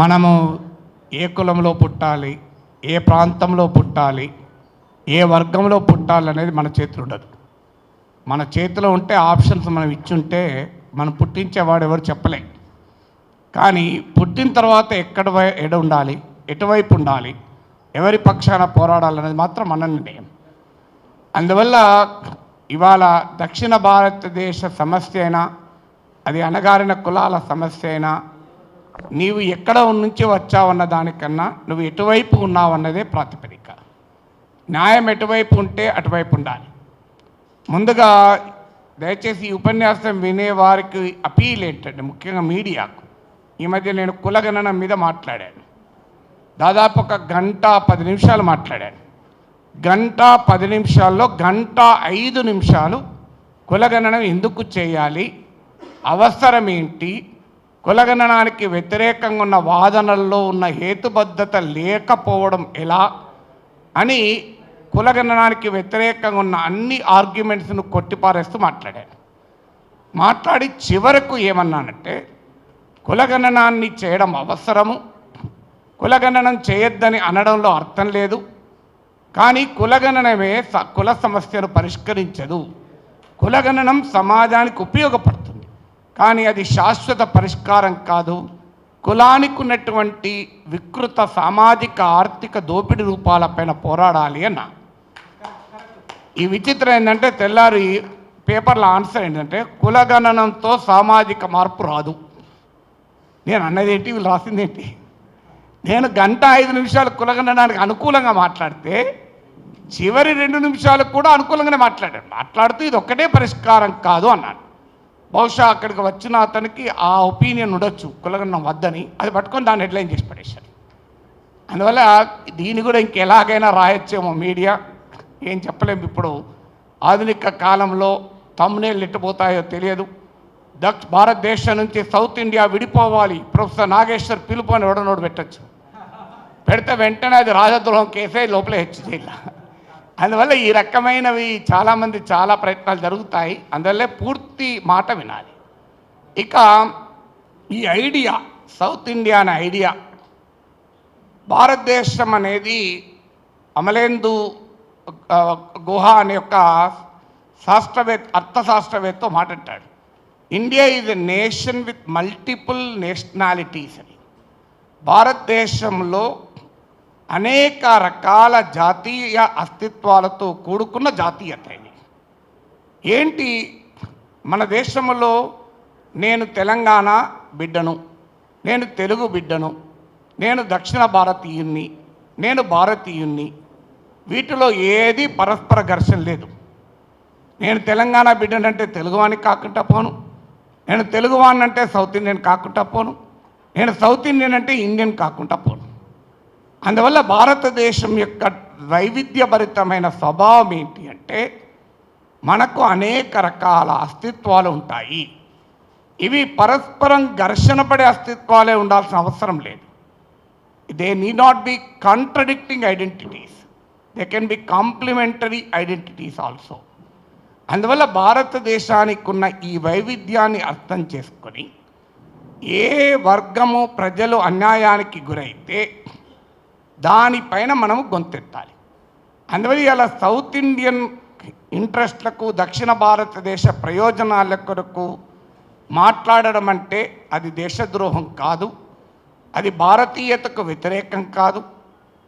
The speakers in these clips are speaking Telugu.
మనము ఏ కులంలో పుట్టాలి, ఏ ప్రాంతంలో పుట్టాలి, ఏ వర్గంలో పుట్టాలి అనేది మన చేతిలో ఉండదు. మన చేతిలో ఉంటే ఆప్షన్స్ మనం ఇచ్చుంటే మనం పుట్టించేవాడు ఎవరు చెప్పలే. కానీ పుట్టిన తర్వాత ఎడ ఉండాలి, ఎటువైపు ఉండాలి, ఎవరి పక్షాన పోరాడాలనేది మాత్రం మన నిర్ణయం. అందువల్ల ఇవాళ దక్షిణ భారతదేశ సమస్య అయినా, అది అణగారిన కులాల సమస్య అయినా, నీవు ఎక్కడ నుంచి వచ్చావన్న దానికన్నా నువ్వు ఎటువైపు ఉన్నావన్నదే ప్రాతిపదిక. న్యాయం ఎటువైపు ఉంటే అటువైపు ఉండాలి. ముందుగా దయచేసి ఈ ఉపన్యాసం వినేవారికి అపీల్ ఏంటంటే, ముఖ్యంగా మీడియాకు, ఈ మధ్య నేను కులగణన మీద మాట్లాడాను. దాదాపు 1 గంట 10 నిమిషాలు మాట్లాడాను. 1 గంట 10 నిమిషాల్లో 1 గంట 5 నిమిషాలు కులగణన ఎందుకు చేయాలి, అవసరం ఏంటి, కులగణనానికి వ్యతిరేకంగా ఉన్న వాదనల్లో ఉన్న హేతుబద్ధత లేకపోవడం ఎలా అని కులగణనానికి వ్యతిరేకంగా ఉన్న అన్ని ఆర్గ్యుమెంట్స్ను కొట్టిపారేస్తూ మాట్లాడి చివరకు ఏమన్నానంటే, కులగణనాన్ని చేయడం అవసరము, కులగణనం చేయొద్దని అనడంలో అర్థం లేదు, కానీ కులగణనమే కుల సమస్యను పరిష్కరించదు. కులగణనం సమాజానికి ఉపయోగపడుతుంది, కానీ అది శాశ్వత పరిష్కారం కాదు. కులానికి ఉన్నటువంటి వికృత సామాజిక ఆర్థిక దోపిడీ రూపాలపైన పోరాడాలి అన్న. ఈ విచిత్రం ఏంటంటే, తెల్లారి పేపర్ల ఆన్సర్ ఏంటంటే, కులగణనంతో సామాజిక మార్పు రాదు. నేను అన్నదేంటి, వీళ్ళు రాసిందేంటి? నేను 1 గంట 5 నిమిషాలు కులగణనానికి అనుకూలంగా మాట్లాడితే చివరి 2 నిమిషాలకు కూడా అనుకూలంగానే మాట్లాడుతూ ఇది ఒక్కటే పరిష్కారం కాదు అన్నాడు. బహుశా అక్కడికి వచ్చిన అతనికి ఆ ఒపీనియన్ ఉండొచ్చు, కులగణనం వద్దని. అది పట్టుకొని దాన్ని హెడ్లైన్ చేసి పడేశారు. అందువల్ల దీన్ని కూడా ఇంకెలాగైనా రాయొచ్చేమో మీడియా, ఏం చెప్పలేము. ఇప్పుడు ఆధునిక కాలంలో థంబ్నెయిల్ ఎట్టుపోతాయో తెలియదు. భారతదేశం నుంచి సౌత్ ఇండియా విడిపోవాలి, ప్రొఫెసర్ నాగేశ్వర్ పిలుపు అని ఎవడనోడు పెట్టచ్చు. పెడితే వెంటనే అది రాజద్రోహం కేసే, లోపలే హెచ్చు. అందువల్ల ఈ రకమైనవి చాలామంది చాలా ప్రయత్నాలు జరుగుతాయి. అందువల్లే పూర్తి మాట వినాలి. ఇక ఈ ఐడియా, సౌత్ ఇండియా అనే ఐడియా, భారతదేశం అనేది అమలేందు గుహ అనే యొక్క అర్థశాస్త్రవేత్త మాట్లాడాడు. India is a nation with multiple nationalities అని. భారతదేశంలో అనేక రకాల జాతీయ అస్తిత్వాలతో కూడుకున్న జాతీయత ఇది. ఏంటి, మన దేశంలో నేను తెలంగాణ బిడ్డను, నేను తెలుగు బిడ్డను, నేను దక్షిణ భారతీయుణ్ణి, నేను భారతీయుణ్ణి, వీటిలో ఏది పరస్పర ఘర్షణ లేదు. నేను తెలంగాణ బిడ్డనంటే తెలుగువాణి కాకుండా పోను, నేను తెలుగువాణ్ణి అంటే సౌత్ ఇండియన్ కాకుండా పోను, నేను సౌత్ ఇండియన్ అంటే ఇండియన్ కాకుండా పోను. అందువల్ల భారతదేశం యొక్క వైవిధ్యభరితమైన స్వభావం ఏంటి అంటే, మనకు అనేక రకాల అస్తిత్వాలు ఉంటాయి. ఇవి పరస్పరం ఘర్షణ పడే అస్తిత్వాలే ఉండాల్సిన అవసరం లేదు. They need not be contradicting identities, they can be complementary identities also. అందువల్ల భారతదేశానికి ఉన్న ఈ వైవిధ్యాన్ని అర్థం చేసుకొని, ఏ వర్గము ప్రజలు అన్యాయానికి గురైతే దానిపైన మనము గొంతెత్తాలి. అందువల్ల ఇలా సౌత్ ఇండియన్ ఇంట్రెస్ట్లకు, దక్షిణ భారతదేశ ప్రయోజనాల కొరకు మాట్లాడడం అంటే అది దేశద్రోహం కాదు, అది భారతీయతకు వ్యతిరేకం కాదు.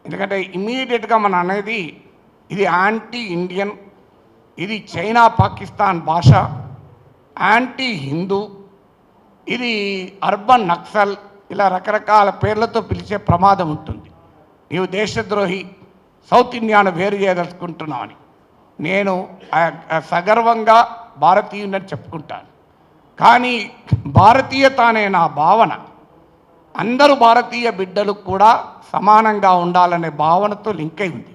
ఎందుకంటే ఇమీడియట్గా మనం అనేది ఇది యాంటీ ఇండియన్, ఇది చైనా పాకిస్తాన్ భాష, యాంటీ హిందూ, ఇది అర్బన్ నక్సల్, ఇలా రకరకాల పేర్లతో పిలిచే ప్రమాదం ఉంటుంది. నీవు దేశద్రోహి, సౌత్ ఇండియాను వేరు చేయదలుచుకుంటున్నామని నేను సగర్వంగా భారతీయుని చెప్పుకుంటాను. కానీ భారతీయత అనే నా భావన, అందరూ భారతీయ బిడ్డలు కూడా సమానంగా ఉండాలనే భావనతో లింక్ అయి ఉంది.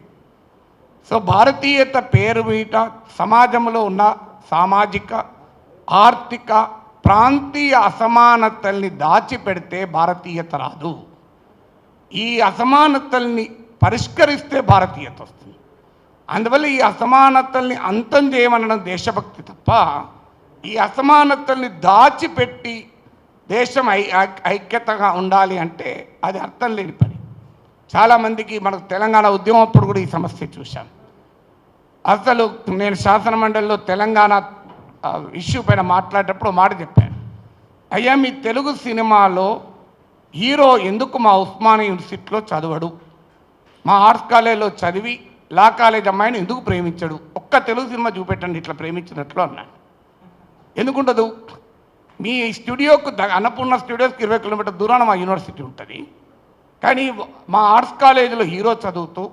సో భారతీయత పేరు మీద సమాజంలో ఉన్న సామాజిక, ఆర్థిక, ప్రాంతీయ అసమానతల్ని దాచిపెడితే భారతీయత రాదు. ఈ అసమానతల్ని పరిష్కరిస్తే భారతీయత వస్తుంది. అందువల్ల ఈ అసమానతల్ని అంతం చేయమనడం దేశభక్తి తప్ప, ఈ అసమానతల్ని దాచిపెట్టి దేశం ఐక్యతగా ఉండాలి అంటే అది అర్థం లేని పని. చాలామందికి మనకు తెలంగాణ ఉద్యమం అప్పుడు కూడా ఈ సమస్య చూశాం. అసలు నేను శాసనమండలిలో తెలంగాణ ఇష్యూ పైన మాట్లాడేటప్పుడు మాట చెప్పాను, అయ్యా మీ తెలుగు సినిమాలో హీరో ఎందుకు మా ఉస్మానియా యూనివర్సిటీలో చదవడు, మా ఆర్ట్స్ కాలేజీలో చదివి లా కాలేజ్ అమ్మాయిని ఎందుకు ప్రేమించడు, ఒక్క తెలుగు సినిమా చూపెట్టండి ఇట్లా ప్రేమించినట్లు అన్నాను. ఎందుకుండదు? మీ స్టూడియోకు అన్నపూర్ణ స్టూడియోస్కి 20 కిలోమీటర్ దూరాన మా యూనివర్సిటీ ఉంటుంది. కానీ మా ఆర్ట్స్ కాలేజీలో హీరో చదువుతూ,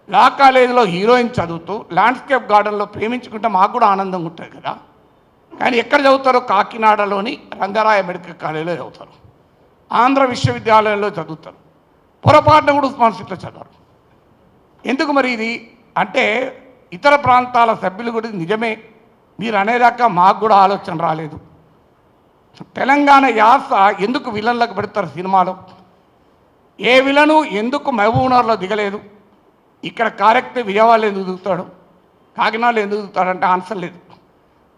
లా కాలేజీలో హీరోయిన్ చదువుతూ, ల్యాండ్స్కేప్ గార్డెన్లో ప్రేమించుకుంటే మాకు కూడా ఆనందంగా ఉంటుంది కదా. కానీ ఎక్కడ చదువుతారో? కాకినాడలోని రంగారాయ మెడికల్ కాలేజీలో చదువుతారు, ఆంధ్ర విశ్వవిద్యాలయంలో చదువుతారు, పొరపాటున కూడా ఉస్మాన్ సిటీలో చదవరు. ఎందుకు మరి ఇది అంటే? ఇతర ప్రాంతాల సభ్యులు కూడా నిజమే, మీరు అనేదాకా మాకు కూడా ఆలోచన రాలేదు. తెలంగాణ యాస ఎందుకు విలన్లకు పెడతారు సినిమాలో? ఏ విలను ఎందుకు మహబూబ్నగర్లో దిగలేదు? ఇక్కడ క్యారెక్టర్ విజయవాడలో ఎందుకు దిగుతాడు, కాకినాడలో ఎందుకు దిగుతాడంటే ఆన్సర్ లేదు.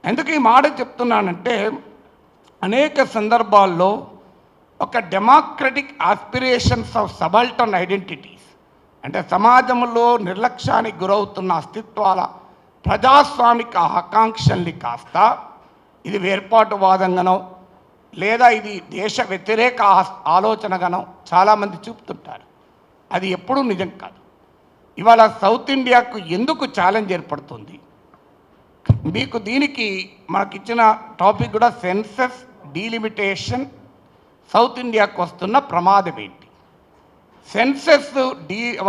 ఎందుకు ఈ మాట చెప్తున్నానంటే, అనేక సందర్భాల్లో ఒక democratic aspirations of subaltern identities, అంటే సమాజంలో నిర్లక్ష్యానికి గురవుతున్న అస్తిత్వాల ప్రజాస్వామిక ఆకాంక్షల్ని కాస్త ఇది వేర్పాటువాదంగానో లేదా ఇది దేశ వ్యతిరేక ఆలోచనగానో చాలామంది చూపుతుంటారు. అది ఎప్పుడూ నిజం కాదు. ఇవాళ సౌత్ ఇండియాకు ఎందుకు ఛాలెంజ్ ఏర్పడుతుంది? మీకు దీనికి మనకిచ్చిన టాపిక్ కూడా సెన్సస్ డీలిమిటేషన్, సౌత్ ఇండియాకు వస్తున్న ప్రమాదం ఏంటి? సెన్సస్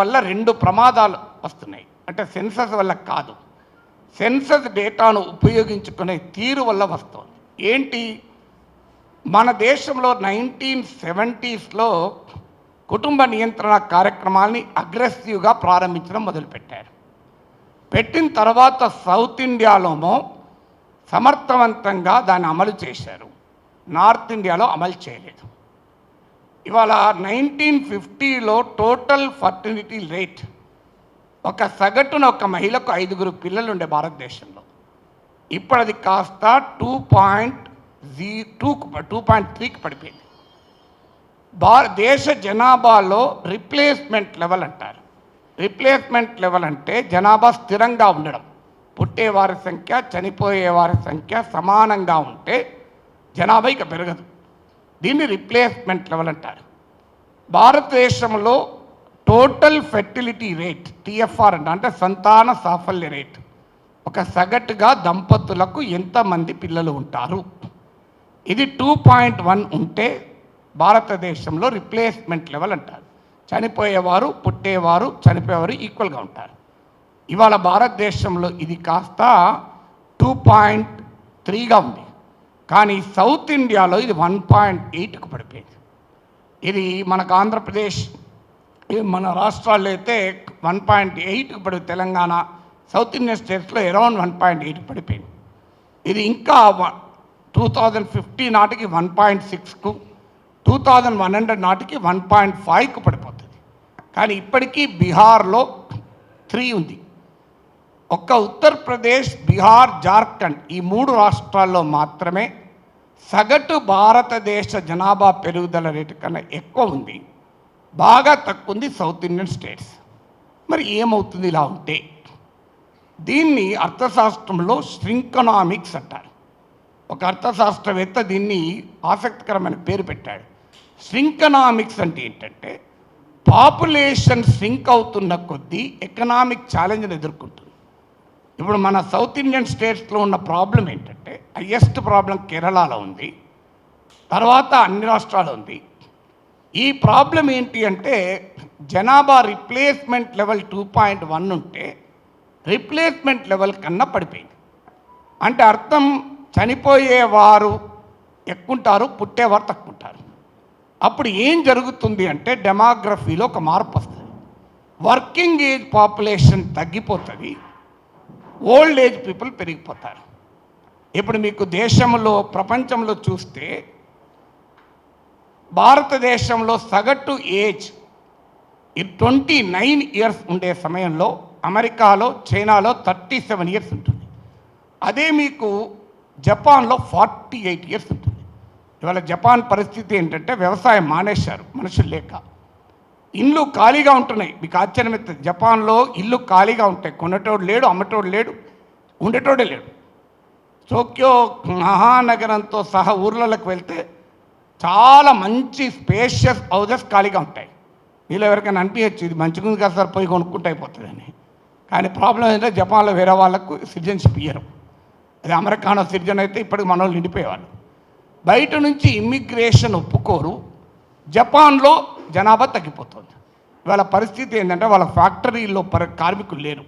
వల్ల 2 ప్రమాదాలు వస్తున్నాయి. అంటే సెన్సస్ వల్ల కాదు, సెన్సస్ డేటాను ఉపయోగించుకునే తీరు వల్ల వస్తుంది. ఏంటి? మన దేశంలో 1970స్లో కుటుంబ నియంత్రణ కార్యక్రమాల్ని అగ్రెసివ్గా ప్రారంభించడం మొదలుపెట్టారు. పెట్టిన తర్వాత సౌత్ ఇండియాలోమో సమర్థవంతంగా దాన్ని అమలు చేశారు, నార్త్ ఇండియాలో అమలు చేయలేదు. ఇవాళ 1950లో టోటల్ ఫర్టిలిటీ రేట్, ఒక సగటున ఒక మహిళకు 5 పిల్లలు ఉండే భారతదేశంలో. ఇప్పుడు అది కాస్త 2.3కి పడిపోయింది. దేశ జనాభాలో రిప్లేస్మెంట్ లెవెల్ అంటారు. రిప్లేస్మెంట్ లెవెల్ అంటే జనాభా స్థిరంగా ఉండడం, పుట్టేవారి సంఖ్య చనిపోయేవారి సంఖ్య సమానంగా ఉంటే జనాభా ఇక పెరగదు. దీన్ని రిప్లేస్మెంట్ లెవెల్ అంటారు. భారతదేశంలో టోటల్ ఫెర్టిలిటీ రేట్ టిఎఫ్ఆర్ అంటే సంతాన సాఫల్య రేట్, ఒక సగటుగా దంపతులకు ఎంతమంది పిల్లలు ఉంటారు, ఇది 2.1 ఉంటే భారతదేశంలో రిప్లేస్మెంట్ లెవెల్ అంటారు. చనిపోయేవారు పుట్టేవారు చనిపోయేవారు ఈక్వల్గా ఉంటారు. ఇవాళ భారతదేశంలో ఇది కాస్త 2.3గా ఉంది. కానీ సౌత్ ఇండియాలో ఇది 1.8కు పడిపోయింది. ఇది మనకు ఆంధ్రప్రదేశ్, మన రాష్ట్రాల్లో అయితే 1.8కు పడి, తెలంగాణ, సౌత్ ఇండియన్ స్టేట్స్లో అరౌండ్ 1.8కు పడిపోయింది. ఇది ఇంకా 2050 నాటికి 1.6కు, 2100 నాటికి 1.5కు పడిపోతుంది. కానీ ఇప్పటికీ బీహార్లో 3 ఉంది. ఒక్క ఉత్తరప్రదేశ్, బీహార్, జార్ఖండ్ ఈ 3 రాష్ట్రాల్లో మాత్రమే సగటు భారతదేశ జనాభా పెరుగుదల రేటు కన్నా ఎక్కువ ఉంది. బాగా తక్కువ ఉంది సౌత్ ఇండియన్ స్టేట్స్. మరి ఏమవుతుంది ఇలా ఉంటే? దీన్ని అర్థశాస్త్రంలో శ్రింకనామిక్స్ అంటారు. ఒక అర్థశాస్త్రవేత్త దీన్ని ఆసక్తికరమైన పేరు పెట్టాడు. శ్రింకనామిక్స్ అంటే ఏంటంటే, పాపులేషన్ శ్రింక్ అవుతున్న కొద్దీ ఎకనామిక్ ఛాలెంజ్ని ఎదుర్కొంటుంది. ఇప్పుడు మన సౌత్ ఇండియన్ స్టేట్స్లో ఉన్న ప్రాబ్లం ఏంటంటే, హయ్యెస్ట్ ప్రాబ్లం కేరళలో ఉంది, తర్వాత అన్ని రాష్ట్రాలు ఉంది. ఈ ప్రాబ్లం ఏంటి అంటే, జనాభా రిప్లేస్మెంట్ లెవెల్ 2.1 ఉంటే రిప్లేస్మెంట్ లెవెల్ కన్నా పడిపోయింది. అంటే అర్థం, చనిపోయేవారు ఎక్కుంటారు, పుట్టేవారు తక్కువ ఉంటారు. అప్పుడు ఏం జరుగుతుంది అంటే, డెమోగ్రఫీలో ఒక మార్పు వస్తుంది. వర్కింగ్ ఏజ్ పాపులేషన్ తగ్గిపోతుంది, ఓల్డ్ ఏజ్ పీపుల్ పెరిగిపోతారు. ఇప్పుడు మీకు దేశంలో, ప్రపంచంలో చూస్తే భారతదేశంలో సగటు ఏజ్ 29 ఇయర్స్ ఉండే సమయంలో అమెరికాలో, చైనాలో 37 ఇయర్స్ ఉంటుంది. అదే మీకు జపాన్లో 48 ఇయర్స్ ఉంటుంది. ఇవాళ జపాన్ పరిస్థితి ఏంటంటే వ్యవసాయం మానేశారు మనుషులు లేక. ఇల్లు ఖాళీగా ఉంటున్నాయి. మీకు ఆశ్చర్యమవుతుంది, జపాన్లో ఇల్లు ఖాళీగా ఉంటాయి, కొనేటోడు లేడు, అమ్మటోడు లేడు, ఉండేటోడే లేడు. టోక్యో మహానగరంతో సహా ఊర్లలోకి వెళ్తే చాలా మంచి స్పేషియస్ హౌజెస్ ఖాళీగా ఉంటాయి. మీలో ఎవరికైనా అనిపించచ్చు ఇది మంచిగా ఉంది కదా సార్, పోయి కొనుక్కుంటే అయిపోతుందని. కానీ ప్రాబ్లం ఏంటంటే జపాన్లో వేరే వాళ్ళకు సిటిజన్షిప్ ఇయ్యరు. అది అమెరికానో సిటిజన్ అయితే ఇప్పటికి మన వాళ్ళు నిండిపోయేవాళ్ళు. బయట నుంచి ఇమ్మిగ్రేషన్ ఒప్పుకోరు. జపాన్లో జనాభా తగ్గిపోతుంది. వాళ్ళ పరిస్థితి ఏంటంటే వాళ్ళ ఫ్యాక్టరీలో కార్మికులు లేరు,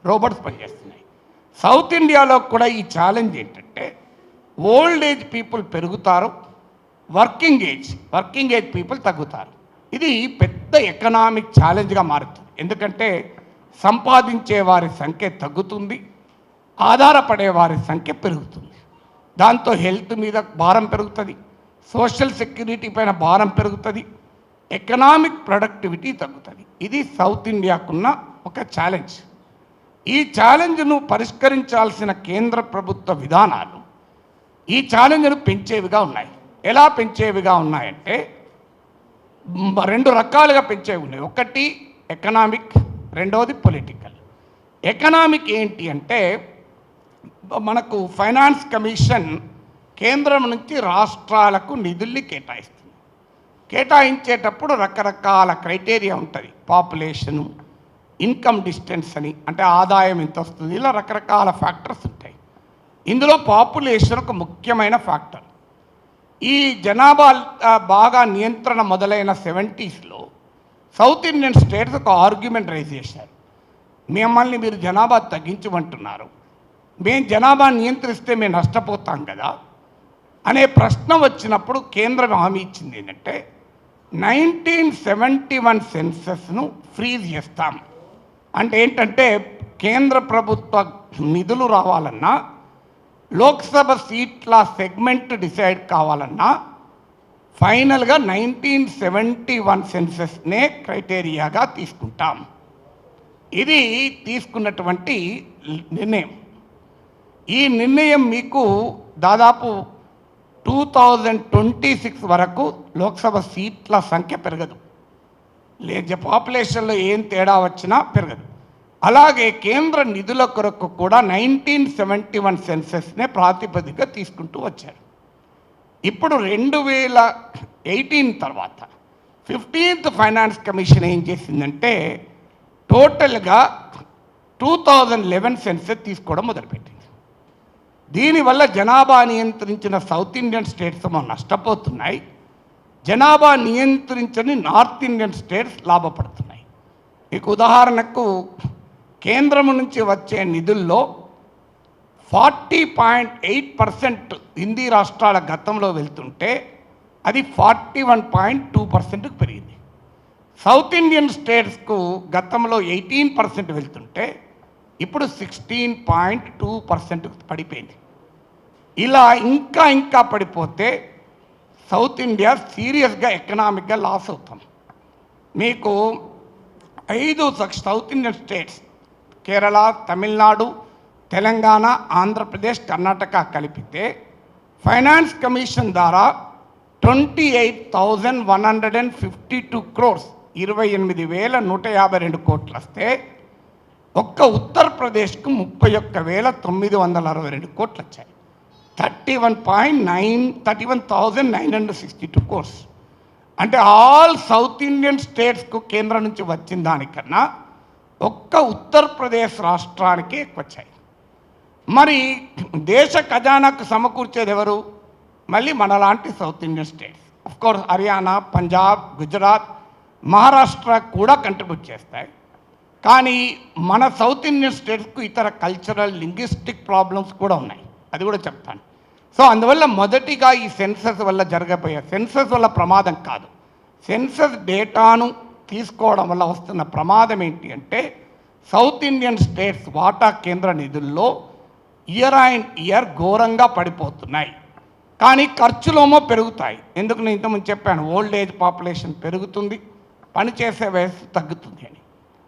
రోబోట్స్ పనిచేస్తున్నాయి. సౌత్ ఇండియాలో కూడా ఈ ఛాలెంజ్ ఏంటంటే ఓల్డ్ ఏజ్ పీపుల్ పెరుగుతారు, వర్కింగ్ ఏజ్ పీపుల్ తగ్గుతారు. ఇది పెద్ద ఎకనామిక్ ఛాలెంజ్గా మారుతుంది. ఎందుకంటే సంపాదించే వారి సంఖ్య తగ్గుతుంది, ఆధారపడే వారి సంఖ్య పెరుగుతుంది. దాంతో హెల్త్ మీద భారం పెరుగుతుంది, సోషల్ సెక్యూరిటీ పైన భారం పెరుగుతుంది, ఎకనామిక్ ప్రొడక్టివిటీ తగ్గుతుంది. ఇది సౌత్ ఇండియాకున్న ఒక ఛాలెంజ్. ఈ ఛాలెంజ్ను పరిష్కరించాల్సిన కేంద్ర ప్రభుత్వ విధానాలు ఈ ఛాలెంజ్ను పెంచేవిగా ఉన్నాయి. ఎలా పెంచేవిగా ఉన్నాయంటే రెండు రకాలుగా పెంచేవి ఉన్నాయి. ఒకటి ఎకనామిక్, రెండవది పొలిటికల్. ఎకనామిక్ ఏంటి అంటే మనకు ఫైనాన్స్ కమిషన్ కేంద్రం నుంచి రాష్ట్రాలకు నిధుల్ని కేటాయిస్తుంది. కేటాయించేటప్పుడు రకరకాల క్రైటీరియా ఉంటుంది. పాపులేషను, ఇన్కమ్ డిస్టెన్స్ అని, అంటే ఆదాయం ఎంత వస్తుంది, ఇలా రకరకాల ఫ్యాక్టర్స్ ఉంటాయి. ఇందులో పాపులేషన్ ఒక ముఖ్యమైన ఫ్యాక్టర్. ఈ జనాభా బాగా నియంత్రణ మొదలైన 70sలో సౌత్ ఇండియన్ స్టేట్స్ ఒక ఆర్గ్యుమెంట్ రైజ్ చేశారు. మిమ్మల్ని మీరు జనాభా తగ్గించమంటున్నారు, మేము జనాభా నియంత్రిస్తే మేము నష్టపోతాం కదా అనే ప్రశ్న వచ్చినప్పుడు కేంద్రం హామీ ఇచ్చింది ఏంటంటే 1971 సెన్సస్ను ఫ్రీజ్ చేస్తాం. అంటే ఏంటంటే కేంద్ర ప్రభుత్వ నిధులు రావాలన్నా, లోక్సభ సీట్ల సెగ్మెంట్ డిసైడ్ కావాలన్నా ఫైనల్గా 1971 సెన్సస్నే క్రైటీరియాగా తీసుకుంటాం. ఇది తీసుకున్నటువంటి నిర్ణయం. ఈ నిర్ణయం మీకు దాదాపు 2026 వరకు లోక్సభ సీట్ల సంఖ్య పెరగదు. పాపులేషన్లో ఏం తేడా వచ్చినా పెరగదు. అలాగే కేంద్ర నిధుల కొరకు కూడా 1971 సెన్సస్నే ప్రాతిపదికగా తీసుకుంటూ వచ్చారు. ఇప్పుడు 2018 తర్వాత 15th ఫైనాన్స్ కమిషన్ ఏం చేసిందంటే టోటల్గా 2011 సెన్సస్ తీసుకోవడం మొదలుపెట్టింది. దీనివల్ల జనాభా నియంత్రించిన సౌత్ ఇండియన్ స్టేట్స్ నష్టపోతున్నాయి, జనాభా నియంత్రించని నార్త్ ఇండియన్ స్టేట్స్ లాభపడుతున్నాయి. మీకు ఉదాహరణకు కేంద్రం నుంచి వచ్చే నిధుల్లో 40.8% హిందీ రాష్ట్రాల గతంలో వెళ్తుంటే అది 41.2%కు పెరిగింది. సౌత్ ఇండియన్ స్టేట్స్కు గతంలో 18% వెళ్తుంటే ఇప్పుడు 16.2% పడిపోయింది. ఇలా ఇంకా పడిపోతే సౌత్ ఇండియా సీరియస్గా ఎకనామిక్గా లాస్ అవుతాం. మీకు 5 south Indian states Kerala, Tamil Nadu, Telangana, Andhra Pradesh, Karnataka కలిపితే ఫైనాన్స్ కమిషన్ ద్వారా 28,152 crores 28,152 కోట్లు వస్తే ఒక్క ఉత్తరప్రదేశ్కు 31,962 కోట్లు వచ్చాయి. 31,962 crores. అంటే ఆల్ సౌత్ ఇండియన్ స్టేట్స్కు కేంద్రం నుంచి వచ్చిన దానికన్నా ఒక్క ఉత్తరప్రదేశ్ రాష్ట్రానికి ఎక్కువ వచ్చాయి. మరి దేశ ఖజానాకు సమకూర్చేది ఎవరు? మళ్ళీ మనలాంటి south Indian states. Of course Haryana, Punjab, Gujarat, Maharashtra కూడా కంట్రిబ్యూట్ చేస్తాయి. కానీ మన సౌత్ ఇండియన్ స్టేట్స్కు ఇతర కల్చరల్, లింగ్విస్టిక్ ప్రాబ్లమ్స్ కూడా ఉన్నాయి, అది కూడా చెప్తాను. సో అందువల్ల మొదటిగా ఈ సెన్సస్ వల్ల జరగబోయే సెన్సస్ వల్ల ప్రమాదం కాదు, సెన్సస్ డేటాను తీసుకోవడం వల్ల వస్తున్న ప్రమాదం ఏంటి అంటే సౌత్ ఇండియన్ స్టేట్స్ వాటా కేంద్ర నిధుల్లో ఇయర్ ఘోరంగా పడిపోతున్నాయి. కానీ ఖర్చులేమో పెరుగుతాయి. ఎందుకు నేను ఇంతకుముందు చెప్పాను, ఓల్డ్ ఏజ్ పాపులేషన్ పెరుగుతుంది, పనిచేసే వయసు తగ్గుతుంది అని.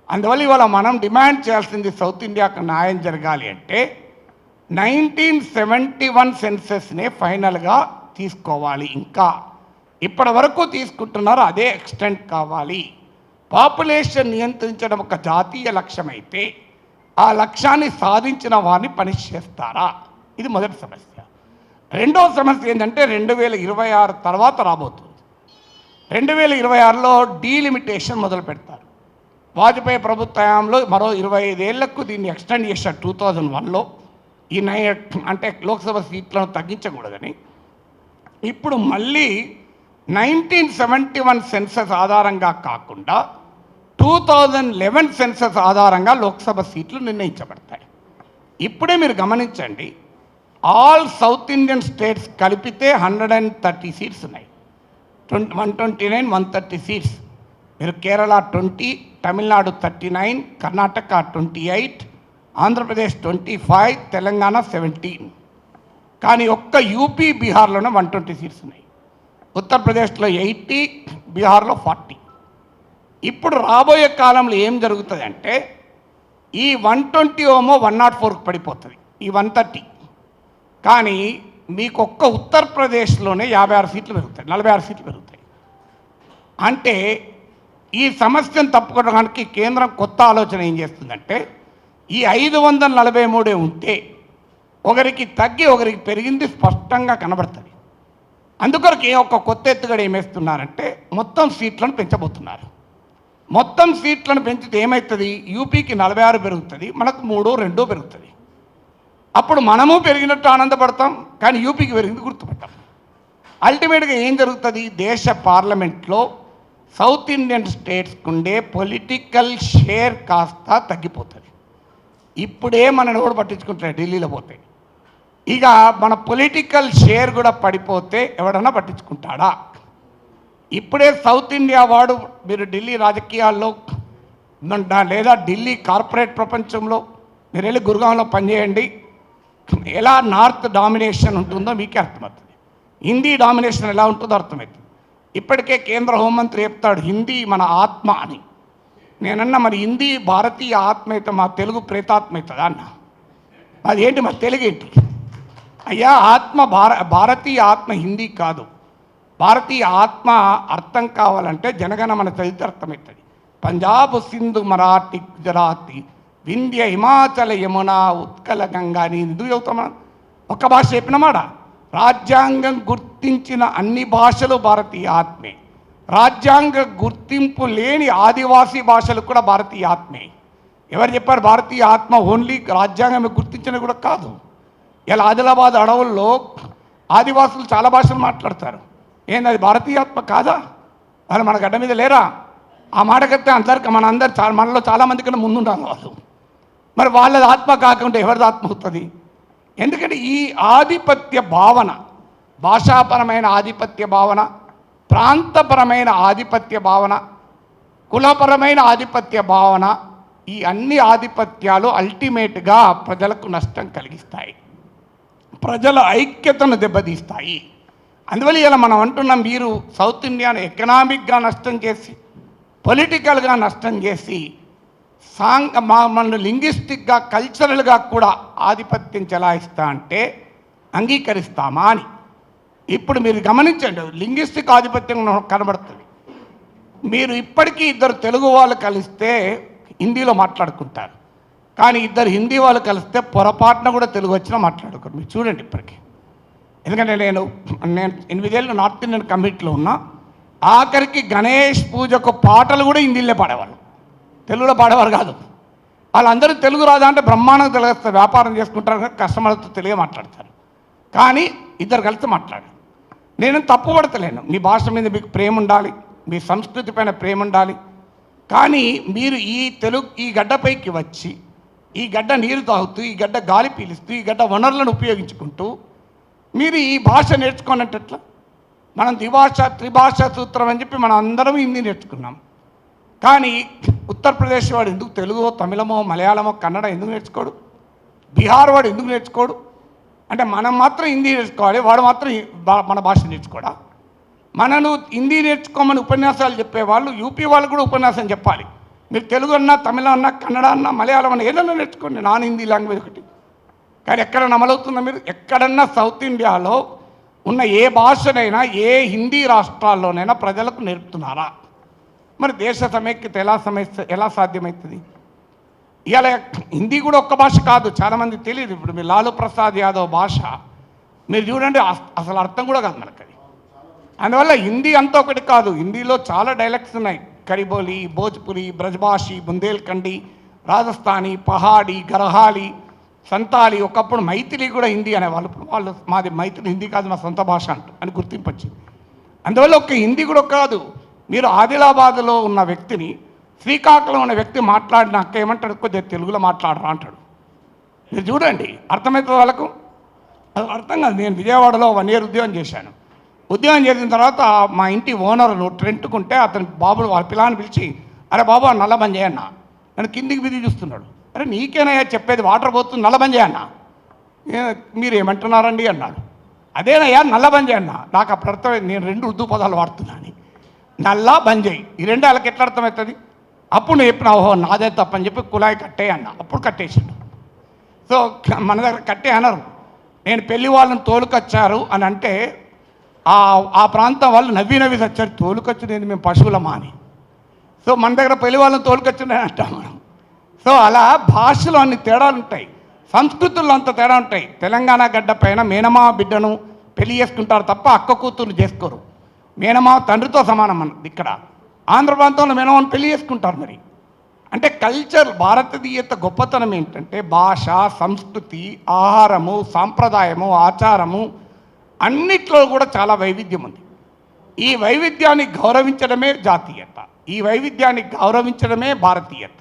అందువల్ల ఇవాళ మనం డిమాండ్ చేయాల్సింది సౌత్ ఇండియాకు న్యాయం జరగాలి అంటే 1971 సెన్సస్నే ఫైనల్గా తీసుకోవాలి, ఇంకా ఇప్పటి వరకు తీసుకుంటున్నారు అదే ఎక్స్టెంట్ కావాలి. పాపులేషన్ నియంత్రించడం ఒక జాతీయ లక్ష్యమైతే ఆ లక్ష్యాన్ని సాధించిన వారిని పనిష్ చేస్తారా? ఇది మొదటి సమస్య. రెండవ సమస్య ఏంటంటే 2026 తర్వాత రాబోతుంది. 2026లో డీలిమిటేషన్ మొదలు పెడతారు. వాజ్పేయి ప్రభుత్వ హయాంలో మరో 25 ఏళ్లకు దీన్ని ఎక్స్టెండ్ చేశారు 2001లో. ఈ అంటే లోక్సభ సీట్లను తగ్గించకూడదని. ఇప్పుడు మళ్ళీ 1971 సెన్సస్ ఆధారంగా కాకుండా 2011 సెన్సస్ ఆధారంగా లోక్సభ సీట్లు నిర్ణయించబడతాయి. ఇప్పుడే మీరు గమనించండి, ఆల్ సౌత్ ఇండియన్ స్టేట్స్ కలిపితే 130 సీట్స్ ఉన్నాయి. 129, 130 సీట్స్. మీరు కేరళ 20, తమిళనాడు 39, కర్ణాటక 28, ఆంధ్రప్రదేశ్ 25, తెలంగాణ 17. కానీ ఒక్క యూపీ బీహార్లోనే 120 సీట్స్ ఉన్నాయి. ఉత్తరప్రదేశ్లో 80, బీహార్లో 40. ఇప్పుడు రాబోయే కాలంలో ఏం జరుగుతుంది అంటే ఈ 120 ఏమో 104కు పడిపోతుంది, ఈ 130. కానీ మీకు ఒక్క ఉత్తరప్రదేశ్లోనే 56 సీట్లు పెరుగుతాయి, 46 సీట్లు పెరుగుతాయి. అంటే ఈ సమస్యను తప్పుకోవడానికి కేంద్రం కొత్త ఆలోచన ఏం చేస్తుందంటే ఈ 543 ఉంటే ఒకరికి తగ్గి ఒకరికి పెరిగింది స్పష్టంగా కనబడుతుంది. అందుకొరకు ఒక కొత్త ఎత్తుగడ ఏమేస్తున్నారంటే మొత్తం సీట్లను పెంచబోతున్నారు. మొత్తం సీట్లను పెంచితే ఏమవుతుంది? యూపీకి 46 పెరుగుతుంది, మనకు 3, 2 పెరుగుతుంది. అప్పుడు మనము పెరిగినట్టు ఆనందపడతాం, కానీ యూపీకి పెరిగింది గుర్తుపెట్టాం. అల్టిమేట్గా ఏం జరుగుతుంది? దేశ పార్లమెంట్లో సౌత్ ఇండియన్ స్టేట్స్కి ఉండే పొలిటికల్ షేర్ కాస్త తగ్గిపోతుంది. ఇప్పుడే మనని ఎవడు పట్టించుకుంటాడు? ఢిల్లీలో పోతే ఇక మన పొలిటికల్ షేర్ కూడా పడిపోతే ఎవడన్నా పట్టించుకుంటాడా? ఇప్పుడే సౌత్ ఇండియా వాడు మీరు ఢిల్లీ రాజకీయాల్లో లేదా ఢిల్లీ కార్పొరేట్ ప్రపంచంలో మీరు వెళ్ళి గురుగాంలో పనిచేయండి, ఎలా నార్త్ డామినేషన్ ఉంటుందో మీకే అర్థమవుతుంది. హిందీ డామినేషన్ ఎలా ఉంటుందో అర్థమవుతుంది. ఇప్పటికే కేంద్ర హోంమంత్రి చెప్తాడు హిందీ మన ఆత్మ అని. నేనన్నా మరి హిందీ భారతీయ ఆత్మ అయితే మా తెలుగు ప్రేతాత్మ అవుతుందా అన్న? అది ఏంటి మరి తెలుగు ఏంటి? అయ్యా ఆత్మ భారతీయ ఆత్మ హిందీ కాదు. భారతీయ ఆత్మ అర్థం కావాలంటే జనగణమన చరిత్ర అర్థమవుతుంది. పంజాబ్, సింధు, మరాఠీ, గుజరాతీ, వింధ్య, హిమాచల, యమున, ఉత్కల, గంగా అని ఎందుకు చదువుతామా? ఒక భాష చెప్పినమాట. రాజ్యాంగం గుర్తించిన అన్ని భాషలు భారతీయ ఆత్మే. రాజ్యాంగ గుర్తింపు లేని ఆదివాసీ భాషలు కూడా భారతీయ ఆత్మే. ఎవరు చెప్పారు భారతీయ ఆత్మ ఓన్లీ రాజ్యాంగం గుర్తించిన కూడా కాదు? ఇలా ఆదిలాబాద్ అడవుల్లో ఆదివాసులు చాలా భాషలు మాట్లాడతారు. ఏంది అది భారతీయ ఆత్మ కాదా? వాళ్ళు మన గడ్డ మీద లేరా? ఆ మాట కడితే మనలో చాలామంది కన్నా ముందుండాలి వాళ్ళు. మరి వాళ్ళది ఆత్మ కాకుండా ఎవరిది ఆత్మ అవుతుంది? ఎందుకంటే ఈ ఆధిపత్య భావన, భాషాపరమైన ఆధిపత్య భావన, ప్రాంతపరమైన ఆధిపత్య భావన, కులపరమైన ఆధిపత్య భావన, ఈ అన్ని ఆధిపత్యాలు అల్టిమేట్గా ప్రజలకు నష్టం కలిగిస్తాయి, ప్రజల ఐక్యతను దెబ్బతీస్తాయి. అందువల్ల ఇలా మనం అంటున్నాం, మీరు సౌత్ ఇండియాను ఎకనామిక్గా నష్టం చేసి, పొలిటికల్గా నష్టం చేసి, మన లింగ్విస్టిక్గా, కల్చరల్గా కూడా ఆధిపత్యం చెలాయిస్తా అంటే అంగీకరిస్తామా అని. ఇప్పుడు మీరు గమనించండి, లింగ్విస్టిక్ ఆధిపత్యం కనబడుతుంది. మీరు ఇప్పటికీ ఇద్దరు తెలుగు వాళ్ళు కలిస్తే హిందీలో మాట్లాడుకుంటారు, కానీ ఇద్దరు హిందీ వాళ్ళు కలిస్తే పొరపాటున కూడా తెలుగు వచ్చినా మాట్లాడుకోరు. మీరు చూడండి ఇప్పటికీ. ఎందుకంటే నేను 8 ఏళ్ళు నార్త్ ఇండియన్ కమిటీలో ఉన్నా. ఆఖరికి గణేష్ పూజకు పాటలు కూడా హిందీలో పాడేవాళ్ళు, తెలుగులో పాడేవారు కాదు. వాళ్ళందరూ తెలుగు రాదా అంటే బ్రహ్మాండంగా తెలుగు, వ్యాపారం చేసుకుంటారు, కస్టమర్లతో తెలుగే మాట్లాడతారు. కానీ ఇద్దరు కలిసి మాట్లాడారు. నేను తప్పు పడతలేను, మీ భాష మీద మీకు ప్రేమ ఉండాలి, మీ సంస్కృతి పైన ప్రేమ ఉండాలి. కానీ మీరు ఈ గడ్డపైకి వచ్చి, ఈ గడ్డ నీరు తాగుతూ, ఈ గడ్డ గాలి పీలుస్తూ, ఈ గడ్డ వనరులను ఉపయోగించుకుంటూ మీరు ఈ భాష నేర్చుకోనట్టెట్లా? మనం త్రిభాష సూత్రం అని చెప్పి మనం అందరం హిందీ నేర్చుకున్నాం. కానీ ఉత్తరప్రదేశ్ వాడు ఎందుకు తెలుగో, తమిళమో, మలయాళమో, కన్నడ ఎందుకు నేర్చుకోడు? బీహార్ వాడు ఎందుకు నేర్చుకోడు? అంటే మనం మాత్రం హిందీ నేర్చుకోవాలి, వాడు మాత్రం మన భాష నేర్చుకోడా? మనను హిందీ నేర్చుకోమని ఉపన్యాసాలు చెప్పేవాళ్ళు యూపీ వాళ్ళు కూడా ఉపన్యాసం చెప్పాలి. మీరు తెలుగు అన్నా, తమిళం అన్నా, కన్నడ అన్నా, మలయాళం అన్నా ఏదన్నా నేర్చుకోండి, నాన్ హిందీ లాంగ్వేజ్ ఒకటి. కానీ ఎక్కడన్నా అమలవుతుందా? మీరు ఎక్కడన్నా సౌత్ ఇండియాలో ఉన్న ఏ భాషనైనా ఏ హిందీ రాష్ట్రాల్లోనైనా ప్రజలకు నేర్పుతున్నారా? మరి దేశ సమైక్యత ఎలా సాధ్యమవుతుంది? ఇవాళ హిందీ కూడా ఒక్క భాష కాదు, చాలామంది తెలియదు. ఇప్పుడు మీరు లాలూ ప్రసాద్ యాదవ్ భాష మీరు చూడండి, అసలు అర్థం కూడా కాదు మనకు అది. అందువల్ల హిందీ అంతా ఒకటి కాదు, హిందీలో చాలా డైలెక్ట్స్ ఉన్నాయి. కరిబోలి, భోజ్పురి, బ్రజ్భాషి, బుందేల్ఖండి, రాజస్థానీ, పహాడి, గర్హాలి, సంతాలి, ఒకప్పుడు మైథిలి కూడా హిందీ అనేవాళ్ళు. వాళ్ళు మాది మైథిలి హిందీ కాదు, మా సొంత భాష అని గుర్తింపు వచ్చింది. అందువల్ల ఒక హిందీ కూడా కాదు. మీరు ఆదిలాబాద్లో ఉన్న వ్యక్తిని శ్రీకాకుళం ఉన్న వ్యక్తి మాట్లాడినాక ఏమంటాడు? కొద్దిగా తెలుగులో మాట్లాడరా అంటాడు. మీరు చూడండి, అర్థమవుతుంది వాళ్ళకు? అది అర్థం కాదు. నేను విజయవాడలో 1 year ఉద్యోగం చేశాను. ఉద్యోగం చేసిన తర్వాత మా ఇంటి ఓనర్లు ట్రెంట్కుంటే అతని బాబులు వాళ్ళ పిల్లని పిలిచి, అరే బాబు నల్ల బంద్ చేయన్నా. నన్ను కిందికి బిది చూస్తున్నాడు. అరే నీకేనయ్యా చెప్పేది, వాటర్ పోతుంది, నల్ల బంద్ చేయన్నా. మీరు ఏమంటున్నారండి అన్నాడు. అదేనయ్యా నల్ల బంద్ చేయన్నా. నాకు అప్పుడు అర్థమైంది, నేను 2 ఉర్దూ పదాలు వాడుతున్నాను. నల్లా బంద్ చేయి, ఈ 2 వాళ్ళకి ఎట్లా అర్థమవుతుంది? అప్పుడు నేను చెప్పిన, ఓహో నాదే తప్పని చెప్పి కుళాయి కట్టే అన్నా. అప్పుడు కట్టేసిండు. సో మన దగ్గర కట్టే అనరు. నేను పెళ్లి వాళ్ళని తోలుకొచ్చారు అని అంటే ఆ ప్రాంతం వాళ్ళు నవ్వి వచ్చారు. తోలుకొచ్చింది మేము పశువులమా అని. సో మన దగ్గర పెళ్లి వాళ్ళని తోలుకొచ్చిందని అంటాం మనం. సో అలా భాషలో అన్ని తేడాలు ఉంటాయి, సంస్కృతుల్లో అంత తేడా ఉంటాయి. తెలంగాణ గడ్డ పైన మేనమా బిడ్డను పెళ్లి చేసుకుంటారు తప్ప అక్క కూతుర్ని చేసుకోరు. మేనమా తండ్రితో సమానం అన్నది. ఇక్కడ ఆంధ్ర ప్రాంతంలో మేనమాను పెళ్లి చేసుకుంటారు. మరి అంటే కల్చర్, భారతీయత గొప్పతనం ఏంటంటే భాష, సంస్కృతి, ఆహారము, సాంప్రదాయము, ఆచారము అన్నిట్లో కూడా చాలా వైవిధ్యం ఉంది. ఈ వైవిధ్యాన్ని గౌరవించడమే జాతీయత, ఈ వైవిధ్యాన్ని గౌరవించడమే భారతీయత.